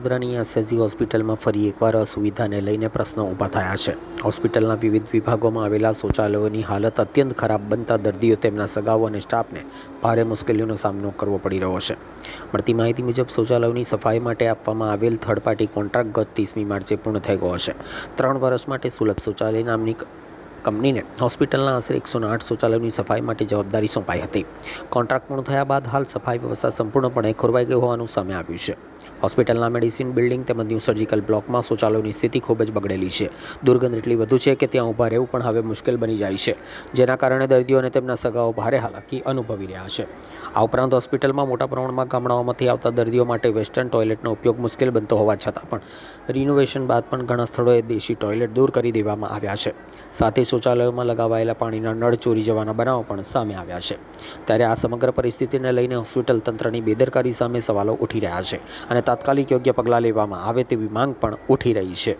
વડોદરાની એસએસજી હોસ્પિટલમાં ફરી એકવાર અસુવિધાને લઈને પ્રશ્નો ઊભા થયા છે. હોસ્પિટલના વિવિધ વિભાગોમાં આવેલા શૌચાલયોની હાલત અત્યંત ખરાબ બનતા દર્દીઓ, તેમના સગાઓ અને સ્ટાફને ભારે મુશ્કેલીઓનો સામનો કરવો પડી રહ્યો છે. મળતી માહિતી મુજબ શૌચાલયોની સફાઈ માટે આપવામાં આવેલ થર્ડ પાર્ટી કોન્ટ્રાક્ટ ગત 30મી માર્ચે પૂર્ણ થઈ ગયો છે. 3 વર્ષ માટે સુલભ શૌચાલય નામની કંપનીને હોસ્પિટલના આશરે 108 શૌચાલયોની સફાઈ માટે જવાબદારી સોંપાઈ હતી. કોન્ટ્રાક્ટ પૂર્ણ થયા બાદ હાલ સફાઈ વ્યવસ્થા સંપૂર્ણપણે ખોરવાઈ ગઈ હોવાનું સામે આવ્યું છે. હોસ્પિટલના મેડિસિન બિલ્ડિંગ તેમજ ન્યૂ સર્જિકલ બ્લોકમાં શૌચાલયોની સ્થિતિ ખૂબ જ બગડેલી છે. દુર્ગંધ એટલી વધુ છે કે ત્યાં ઊભા રહેવું પણ હવે મુશ્કેલ બની જાય છે, જેના કારણે દર્દીઓ અને તેમના સગાઓ ભારે હાલાકી અનુભવી રહ્યા છે. આ ઉપરાંત હોસ્પિટલમાં મોટા પ્રમાણમાં ગામડાઓમાંથી આવતા દર્દીઓ માટે વેસ્ટર્ન ટોયલેટનો ઉપયોગ મુશ્કેલ બનતો હોવા છતાં પણ રિનોવેશન બાદ પણ ઘણા સ્થળોએ દેશી ટોયલેટ દૂર કરી દેવામાં આવ્યા છે. સાથે શૌચાલયોમાં લગાવાયેલા પાણીના નળ ચોરી જવાના બનાવો પણ સામે આવ્યા છે. ત્યારે આ સમગ્ર પરિસ્થિતિને લઈને હોસ્પિટલ તંત્રની બેદરકારી સામે સવાલો ઉઠી રહ્યા છે અને તાત્કાલિક યોગ્ય પગલાં લેવામાં આવે તેવી માંગ પણ ઉઠી રહી છે.